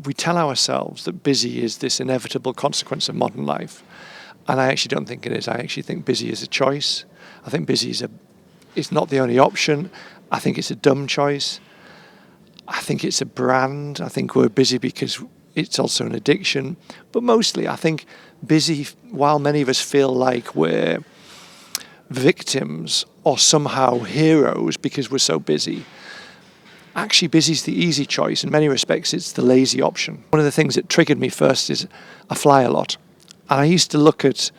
we tell ourselves that busy is this inevitable consequence of modern life. And I actually don't think it is. I actually think busy is a choice. I think busy it's not the only option. I think it's a dumb choice. I think it's a brand. I think we're busy because it's also an addiction. But mostly, I think busy, while many of us feel like we're victims or somehow heroes because we're so busy, actually busy is the easy choice. In many respects, it's the lazy option. One of the things that triggered me first is I fly a lot. And I used to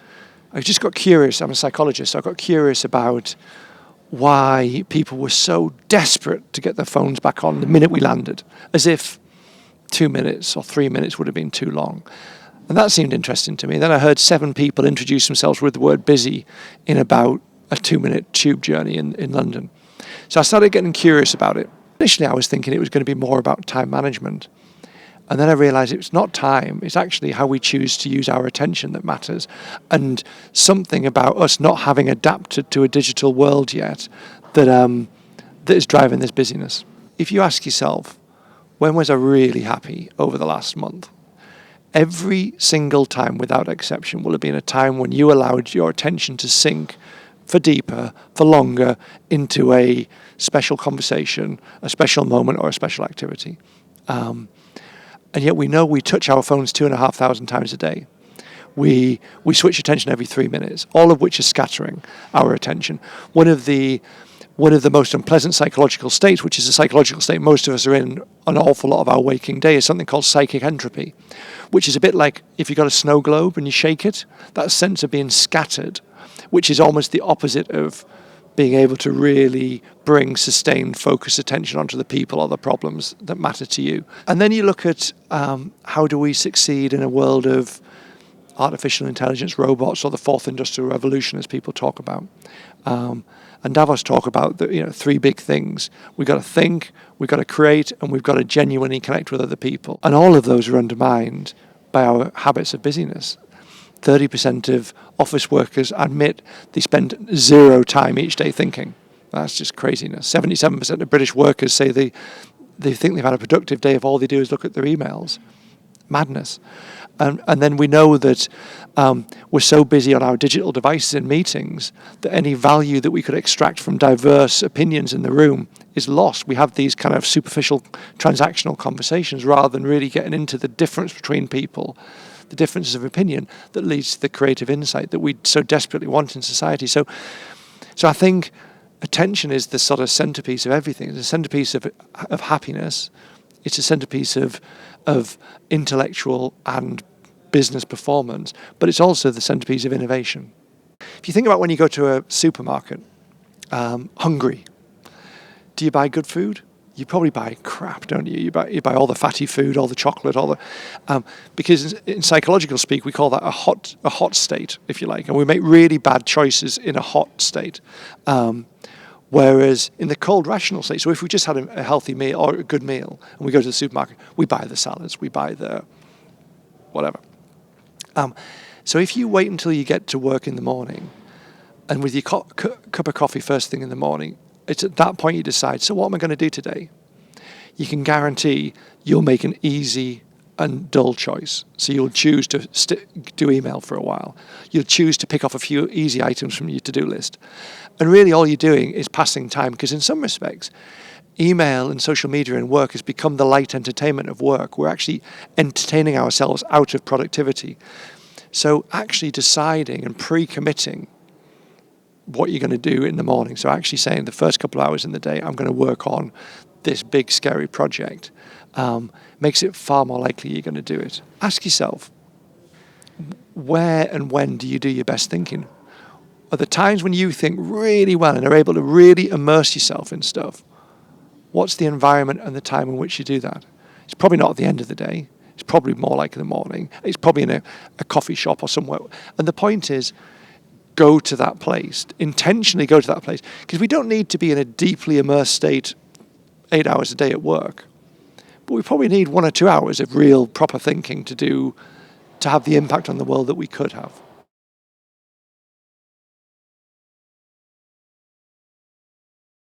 I just got curious. I'm a psychologist, so I got curious about why people were so desperate to get their phones back on the minute we landed, as if 2 minutes or 3 minutes would have been too long. And that seemed interesting to me. Then I heard 7 people introduce themselves with the word busy in about a 2-minute tube journey in London. So I started getting curious about it. Initially, I was thinking it was going to be more about time management. And then I realized it's not time, it's actually how we choose to use our attention that matters. And something about us not having adapted to a digital world yet that is driving this busyness. If you ask yourself, when was I really happy over the last month? Every single time, without exception, will have been a time when you allowed your attention to sink for deeper, for longer, into a special conversation, a special moment, or a special activity. And yet we know we touch our phones 2,500 times a day. We switch attention every 3 minutes, all of which is scattering our attention. One of the most unpleasant psychological states, which is a psychological state most of us are in an awful lot of our waking day, is something called psychic entropy, which is a bit like if you got a snow globe and you shake it, that sense of being scattered, which is almost the opposite of being able to really bring sustained focused attention onto the people or the problems that matter to you. And then you look at how do we succeed in a world of artificial intelligence, robots, or the fourth industrial revolution, as people talk about. And Davos talk about the 3 big things. We've got to think, we've got to create, and we've got to genuinely connect with other people. And all of those are undermined by our habits of busyness. 30% of office workers admit they spend 0 time each day thinking. That's just craziness. 77% of British workers say they think they've had a productive day if all they do is look at their emails. Madness. And then we know that we're so busy on our digital devices in meetings that any value that we could extract from diverse opinions in the room is lost. We have these kind of superficial transactional conversations rather than really getting into the difference between people, the differences of opinion that leads to the creative insight that we so desperately want in society. So I think attention is the sort of centerpiece of everything. It's a centerpiece of happiness. It's a centerpiece of intellectual and business performance, but it's also the centerpiece of innovation. If you think about when you go to a supermarket, hungry, do you buy good food? You probably buy crap, don't you? You buy all the fatty food, all the chocolate, all the because in psychological speak we call that a hot state, if you like, and we make really bad choices in a hot state. Whereas in the cold rational state, so if we just had a healthy meal or a good meal and we go to the supermarket, we buy the salads, we buy the whatever. So if you wait until you get to work in the morning and with your cup of coffee first thing in the morning, it's at that point you decide, so what am I going to do today? You can guarantee you'll make an easy and dull choice. So you'll choose to do email for a while. You'll choose to pick off a few easy items from your to-do list. And really all you're doing is passing time, because in some respects, email and social media and work has become the light entertainment of work. We're actually entertaining ourselves out of productivity. So actually deciding and pre-committing what you're going to do in the morning. So actually saying the first couple of hours in the day, I'm going to work on this big, scary project, makes it far more likely you're going to do it. Ask yourself, where and when do you do your best thinking? Are the times when you think really well and are able to really immerse yourself in stuff? What's the environment and the time in which you do that? It's probably not at the end of the day. It's probably more like in the morning. It's probably in a coffee shop or somewhere. And the point is, go to that place. Intentionally go to that place. Because we don't need to be in a deeply immersed state 8 hours a day at work. But we probably need 1 or 2 hours of real proper thinking to have the impact on the world that we could have.